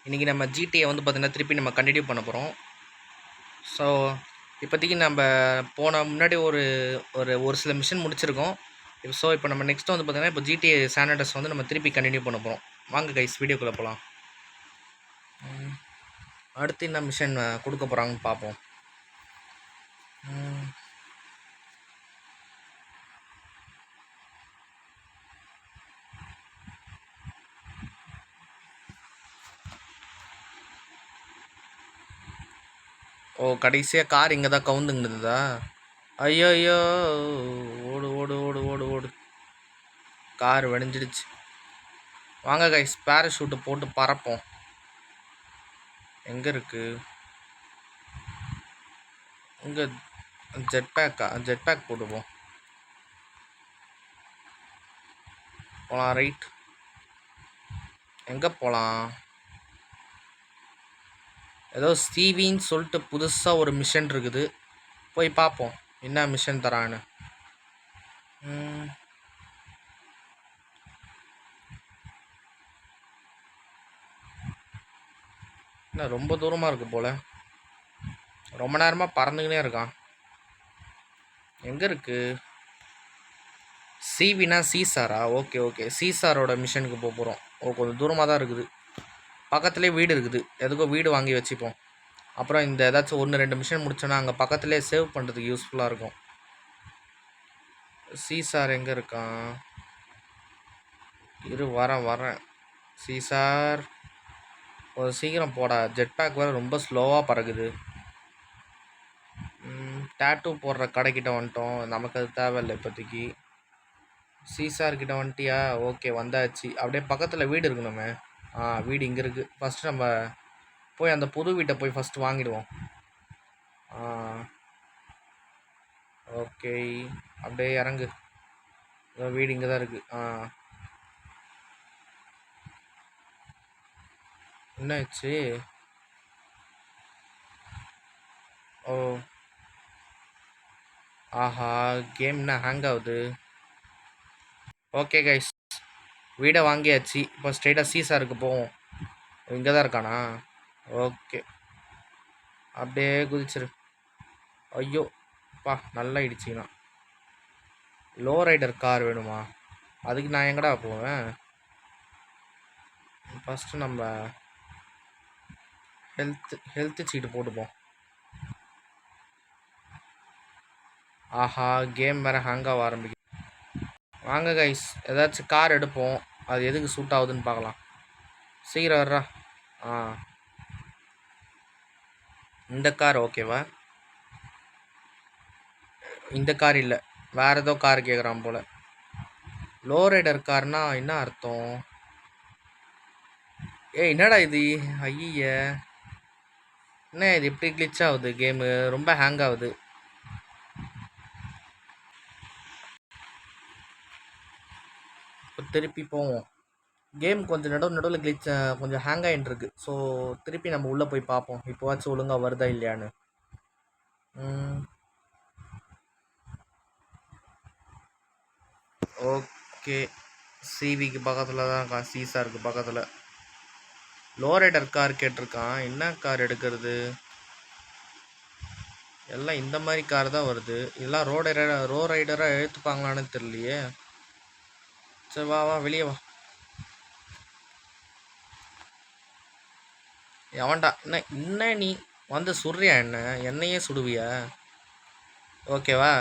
இன்றைக்கி நம்ம ஜிடிஏ வந்து பார்த்திங்கன்னா திருப்பி நம்ம கண்டினியூ பண்ண போகிறோம். ஸோ இப்போதைக்கு நம்ம முன்னாடி ஒரு ஒரு ஒரு சில மிஷன் முடிச்சிருக்கோம். ஸோ இப்போ நம்ம நெக்ஸ்ட் வந்து பார்த்திங்கன்னா இப்போ ஜிடிஏ சான் ஆண்ட்ரியாஸ் வந்து நம்ம திருப்பி கண்டினியூ பண்ண போகிறோம். வாங்க கைஸ் வீடியோக்குள்ளே போகலாம். அடுத்து என்ன மிஷன் கொடுக்க போகிறாங்கன்னு பார்ப்போம். ஓ, கடைசியாக கார் இங்கே தான் கவுந்துங்குதுதா? ஐயோ ஐயோ, ஓடு ஓடு ஓடு ஓடு ஓடு, கார் வெடிஞ்சிடுச்சு. வாங்க கைஸ் பேராஷூட்டு போட்டு பறப்போம். எங்கே இருக்குது? இங்கே ஜெட் பேக் போட்டுப்போம். போகலாம். ரைட், எங்கே போகலாம்? ஏதோ ஸ்டீவின்னு சொல்லிட்டு புதுசாக ஒரு மிஷன் இருக்குது, போய் பார்ப்போம் என்ன மிஷன் தரான்னு. என்ன ரொம்ப தூரமாக இருக்குது போல், ரொம்ப நேரமாக பறந்துக்கினே இருக்கான். எங்கே இருக்குது? சிவினா சீசாரா? ஓகே ஓகே, சீசாரோட மிஷனுக்கு போக போகிறோம். ஓ, கொஞ்சம் தூரமாக தான் இருக்குது. பக்கத்துலேயே வீடு இருக்குது, எதுக்கோ வீடு வாங்கி வச்சுப்போம். அப்புறம் இந்த ஏதாச்சும் 1-2 மிஷன் முடிச்சோன்னா அங்கே பக்கத்துலேயே சேவ் பண்ணுறதுக்கு யூஸ்ஃபுல்லாக இருக்கும். சீசார் எங்கே இருக்கான்? வரேன். சீசார் ஒரு சீக்கிரம் போடா, ஜெட் பேக் வேறு ரொம்ப ஸ்லோவாக பறகுது. டேட்டூ போடுற கடைக்கிட்ட வந்துட்டோம், நமக்கு அது தேவையில்லை இப்போதைக்கு. சீசார்கிட்ட வந்துட்டியா? ஓகே வந்தாச்சு. அப்படியே பக்கத்தில் வீடு இருக்கணுமே. வீடு இங்கே இருக்குது. ஃபஸ்ட்டு நம்ம போய் அந்த புது வீட்டை போய் ஃபஸ்ட்டு வாங்கிடுவோம். ஓகே, அப்படியே இறங்கு. வீடு இங்கே தான் இருக்குது. என்னாச்சு? ஓ ஆஹா, கேம் என்ன ஹேங் ஆகுது? ஓகே கைஸ், வீடை வாங்கியாச்சு. இப்போ ஸ்ட்ரெயிட்டாக சீசாருக்கு போவோம். இங்கே தான் இருக்கானா? ஓகே, அப்படியே குதிச்சிரு. ஐயோ பா, நல்லா இடிச்சிங்கன்னா. லோ ரைடர் கார் வேணுமா? அதுக்கு நான் எங்கடா போவேன்? ஃபஸ்ட்டு நம்ம ஹெல்த்து சீட்டு போட்டுப்போம். ஆஹா, கேம் வேறு ஹேங்காக ஆரம்பிக்கும். வாங்க கைஸ், ஏதாச்சும் கார் எடுப்போம். அது எதுக்கு சூட் ஆகுதுன்னு பார்க்கலாம். சீக்கிரம் வர்றா. இந்த கார் ஓகேவா? இந்த கார் இல்லை, வேறு ஏதோ கார் கேட்குறான் போல். லோ ரைடர் கார்னா என்ன அர்த்தம்? என்னடா இது? ஐய, என்ன இது இப்படி கிளிச் ஆகுது? கேமு ரொம்ப ஹேங் ஆகுது. இப்போ திருப்பி போவோம். கேம் கொஞ்சம் நடுவில் கிளிச், கொஞ்சம் ஹேங் ஆகிட்டு இருக்கு. ஸோ திருப்பி நம்ம உள்ளே போய் பார்ப்போம் இப்போவாச்சும் ஒழுங்காக வருதா இல்லையான்னு. ஓகே, சிவிக்கு பக்கத்தில் தான் இருக்கான், சீசாருக்கு பக்கத்தில். லோ ரைடர் கார் கேட்டிருக்கான். என்ன கார் எடுக்கிறது? எல்லாம் இந்த மாதிரி கார் தான் வருது. இதெல்லாம் ரோ ரைடராக எடுத்துப்பாங்களான்னு தெரியலையே. சரி வா வெளியே வா. எவன்டா? என்ன நீ வந்து சுடுறியா? என்னையே சுடுவியா? ஓகேவா?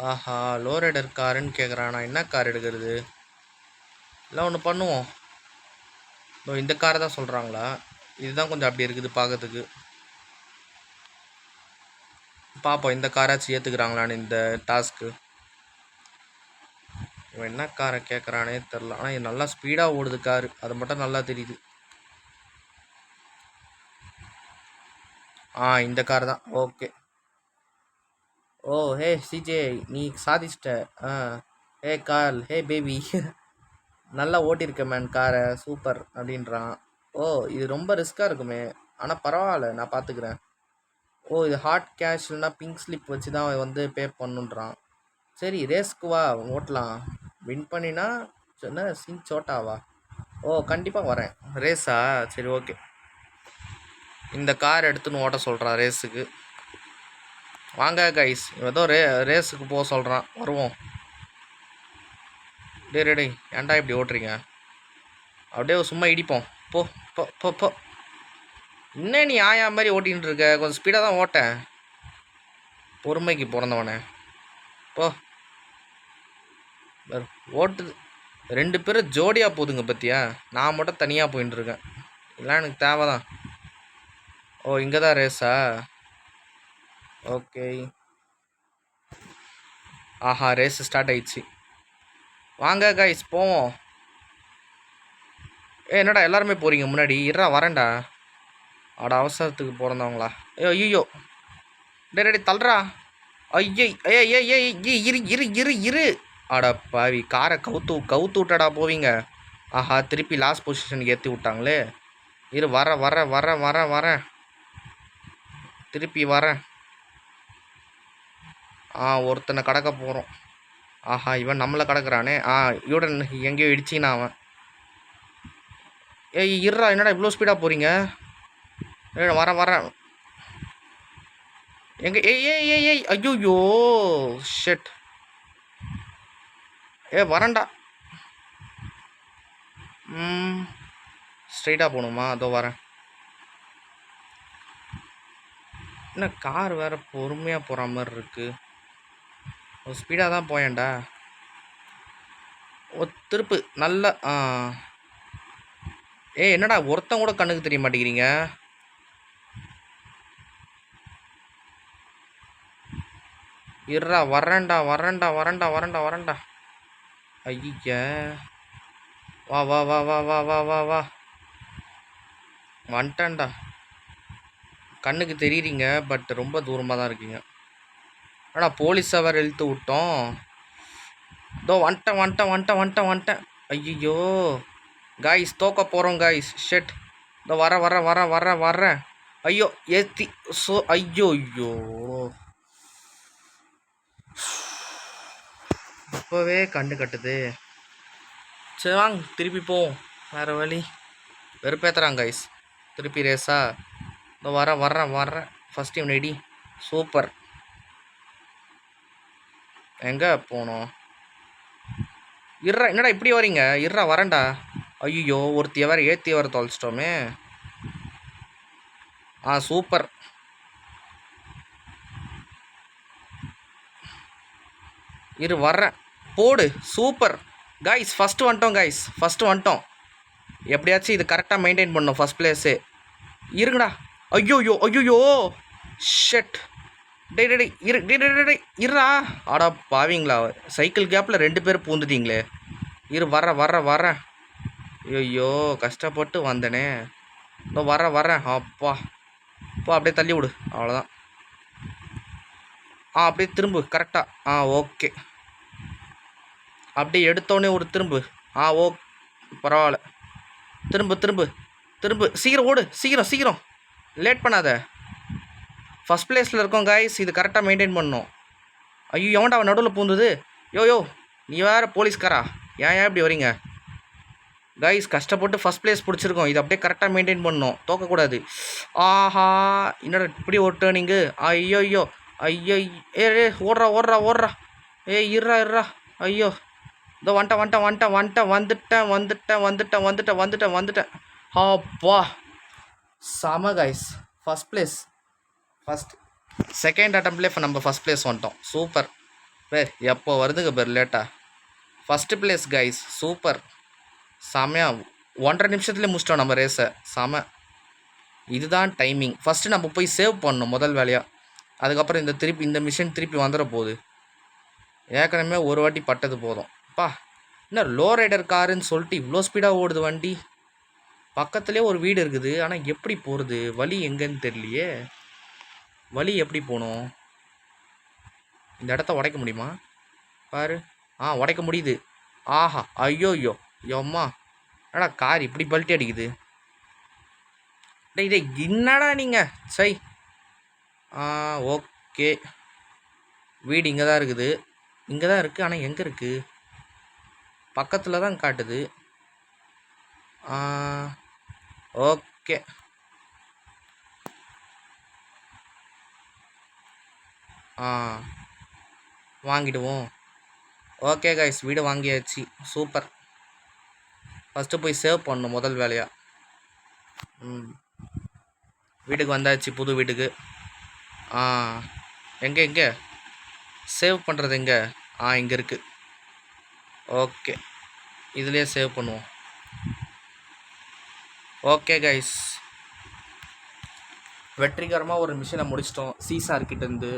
ஆஹா, லோ ரைடர் காருன்னு கேட்குறான். நான் என்ன கார் எடுக்கிறது? இல்லை ஒன்று பண்ணுவோம். இந்த காரை தான் சொல்கிறாங்களா? இதுதான் கொஞ்சம் அப்படி இருக்குது பார்க்கறதுக்கு. பார்ப்போம் இந்த காராச்சும் ஏற்றுக்கிறாங்களான்னு இந்த டாஸ்க்கு. இவன் என்ன காரை கேட்குறானே தெரில. ஆனால் இது நல்லா ஸ்பீடாக ஓடுது காரு, அது மட்டும் நல்லா தெரியுது. இந்த கார் தான். ஓகே. ஓ ஹே சிஜே, நீ சாதிச்சிட்ட. ஹே கார், ஹே பேபி, நல்லா ஓட்டியிருக்க மேன் காரை, சூப்பர் அப்படின்றான். ஓ, இது ரொம்ப ரிஸ்க்காக இருக்குமே, ஆனால் பரவாயில்ல நான் பார்த்துக்கிறேன். ஓ, இது ஹாட் கேஷ் இல்லைனா பிங்க் ஸ்லிப் வச்சு தான் வந்து பே பண்ணுன்றான். சரி ரேஸ்க்கு வா, ஓட்டலாம். வின் பண்ணினா என்ன சிங் சோட்டாவா? ஓ கண்டிப்பாக வரேன். ரேஸா? சரி ஓகே. இந்த கார் எடுத்துன்னு ஓட்ட சொல்கிறான் ரேஸுக்கு. வாங்க கைஸ், ஏதோ ரேஸுக்கு போக சொல்கிறான், வருவோம். டே ஏன்டா இப்படி ஓட்டுறீங்க? அப்படியே சும்மா இடிப்போம். போ போ போ போ. இன்னும் நீ ஆயா மாதிரி ஓட்டின்னு இருக்க, கொஞ்சம் ஸ்பீடாக தான் ஓட்டேன். பொறுமைக்கு பிறந்தவனே போ. ஓட்டுது 2 பேரும் ஜோடியாக போதுங்க பற்றியா? நான் மட்டும் தனியாக போயின்னு இருக்கேன். இல்லை எனக்கு தேவை தான். ஓ இங்கே தான் ரேஸா? ஓகே. ஆஹா ரேஸ் ஸ்டார்ட் ஆயிடுச்சு. வாங்க கைஸ் போவோம். என்னடா எல்லாருமே போகிறீங்க முன்னாடி? இருடா வரேன்டா. அட அவசரத்துக்கு பிறந்தவங்களா? ஐயோ டே தள்ளுறா. ஐயை ஐய ஐய இரு இரு இரு இரு. அட பாவி, காரை கவுத்து விட்டடா போவீங்க. ஆஹா திருப்பி லாஸ்ட் பொசிஷனுக்கு ஏற்றி விட்டாங்களே. இரு வரேன். திருப்பி வரேன். ஒருத்தனை கடக்க போகிறோம். ஆஹா இவன் நம்மளை கடக்குறானே. இவன் எங்கேயோ இடிச்சின்னா அவன். இருடா, என்னடா இவ்வளோ ஸ்பீடாக போகிறீங்க? வரேன். எங்க ஏய் ஐயோ ஷெட். வரேன்டா. ஸ்ட்ரைட்டாக போகணுமா? அதோ வரேன். என்ன கார் வேறு பொறுமையாக போகிற மாதிரி இருக்குது. ஸ்பீடாக தான் போயேன்டா. திருப்பு நல்ல. என்னடா ஒருத்தன் கூட கண்ணுக்கு தெரிய மாட்டேங்கிறீங்க. இருடா வரேன்டா. ஐய வா வந்துட்டேன்டா. கண்ணுக்கு தெரியுறீங்க, பட் ரொம்ப தூரமாக தான் இருக்கீங்க. ஆனால் போலீஸ் அவர் இழுத்து விட்டோம். இதோ வந்துட்டேன். ஐயோ காய்ஸ் தோக்க போகிறோம் காய்ஸ். ஷெட். இதோ வரேன். ஐயோ ஏத்தி ஐயோ இப்போவே கண்டு கட்டுது. சரி வாங்க திருப்பி போவோம். வேறு வழி. வெறுப்பேற்றுறாங்க கைஸ். திருப்பி ரேஸா? இதோ வரேன். First time ready. சூப்பர். எங்கே போனோம்? என்னடா இப்படி வரீங்க? வரேன்டா. ஐயோ ஒருத்திய வேறு ஏற்றி வர தொலைச்சிட்டோமே. சூப்பர். வரேன். போடு. Super guys. ஃபஸ்ட்டு வந்துட்டோம். எப்படியாச்சும் இது கரெக்டாக மெயின்டைன் பண்ணோம் ஃபஸ்ட் பிளேஸு. இருங்கடா. ஐயோ ஷெட். இருடா. ஆடா பாவீங்களா, சைக்கிள் கேப்பில் 2 பேர் பூந்துட்டீங்களே. வரேன். ஐயோ கஷ்டப்பட்டு வந்தனே. இதோ வரேன். அப்பா அப்படியே தள்ளி விடு, அவ்வளோதான். அப்படியே திரும்பு கரெக்டாக. ஓகே. அப்படியே எடுத்தோடனே ஒரு திரும்பு. ஓகே பரவாயில்ல. திரும்பு சீக்கிரம் ஓடு. சீக்கிரம் லேட் பண்ணாத. ஃபஸ்ட் பிளேஸில் இருக்கோம் கைஸ். இது கரெக்டாக மெயின்டைன் பண்ணணும். ஐயோ எவன்டா அவன் நடுவில் பூந்துது? யோ நீ வேறு போலீஸ்காரா? ஏன் இப்படி வரீங்க கைஸ்? கஷ்டப்பட்டு ஃபஸ்ட் பிளேஸ் பிடிச்சிருக்கோம். இது அப்படியே கரெக்டாக மெயின்டைன் பண்ணணும், தோக்கக்கூடாது. ஆஹா என்னடா இப்படி ஒரு டேர்னிங்கு. ஐயோ ஓடுறா. இருறா. ஐயோ இதோ வந்துட்டேன். அப்பா செம கைஸ். First place. செகண்ட் அட்டம்ப்ட்லேயே நம்ம ஃபஸ்ட் பிளேஸ் வந்துட்டோம். சூப்பர். எப்போ வருதுங்க லேட்டாக. First place guys. சூப்பர். செமையாக 1.5 நிமிஷத்துலேயே முடிச்சிட்டோம் நம்ம ரேஸை. செம. இதுதான் டைமிங். ஃபஸ்ட்டு நம்ம போய் சேவ் பண்ணணும் முதல் வேலையாக. அதுக்கப்புறம் இந்த மிஷின் திருப்பி வந்துட போகுது. ஏற்கனவே ஒரு வாட்டி பட்டது போதும். என்ன லோ ரைடர் காருன்னு சொல்லிட்டு இவ்வளோ ஸ்பீடாக ஓடுது வண்டி. பக்கத்துலேயே ஒரு வீடு இருக்குது, ஆனால் எப்படி போகிறது? வழி எங்கேன்னு தெரியலையே. வழி எப்படி போகணும்? இந்த இடத்த உடைக்க முடியுமா பாரு. உடைக்க முடியுது. ஆஹா ஐயோ அம்மா என்னடா கார் இப்படி பல்ட்டி அடிக்குது. டேய் என்னடா நீங்கள் சை. ஓகே. வீடு இங்கே தான் இருக்குது. ஆனால் எங்கே இருக்குது? பக்கத்தில் தான் காட்டுது. ஆ ஓகே. ஆ வாங்கிடுவோம். ஓகே கைஸ், வீடு வாங்கியாச்சு. சூப்பர். ஃபஸ்ட்டு போய் சேவ் பண்ணணும் முதல் வேலையா. வீட்டுக்கு வந்தாச்சு, புது வீட்டுக்கு. ஆ எங்கே எங்கே சேவ் பண்ணுறது எங்கே? இங்கே இருக்குது. ஓகே, இதுலேயே சேவ் பண்ணுவோம். ஓகே கைஸ், வெற்றிகரமாக ஒரு மிஷனை முடிச்சிட்டோம் சீசார் கிட்டேருந்து.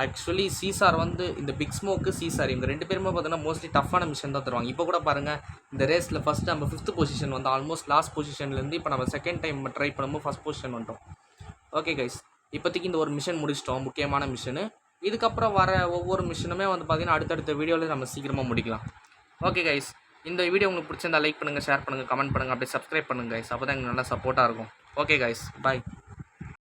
ஆக்சுவலி சீசார் வந்து இந்த பிக் ஸ்மோக்கு சீசார் இவங்க 2 பேருமே பார்த்தீங்கன்னா மோஸ்ட்லி டஃப்பான மிஷன் தான் தருவாங்க. இப்போ கூட பாருங்கள், இந்த ரேஸில் ஃபஸ்ட்டு நம்ம 5th பொசிஷன் வந்து ஆல்மோஸ்ட் லாஸ்ட் பொசிஷன்லேருந்து இப்போ நம்ம செகண்ட் டைம் ட்ரை பண்ணும்போது ஃபஸ்ட் பொசிஷன் வந்துட்டோம். ஓகே கைஸ், இப்போதைக்கு இந்த ஒரு மிஷன் முடிச்சிட்டோம், முக்கியமான மிஷனு. இதுக்கப்புறம் வர ஒவ்வொரு மிஷனுமே வந்து பார்த்திங்கன்னா அடுத்தடுத்த வீடியோவில் நம்ம சீக்கிரமாக முடிக்கலாம். ஓகே கைஸ், இந்த வீடியோ உங்களுக்கு பிடிச்சிருந்தா லைக் பண்ணுங்கள், ஷேர் பண்ணுங்கள், கமெண்ட் பண்ணுங்கள், அப்படியே சப்ஸ்கிரைப் பண்ணுங்கள் கைஸ். அப்போ தான் எங்களுக்கு நல்லா சப்போர்ட்டாக இருக்கும். ஓகே கைஸ், பாய்.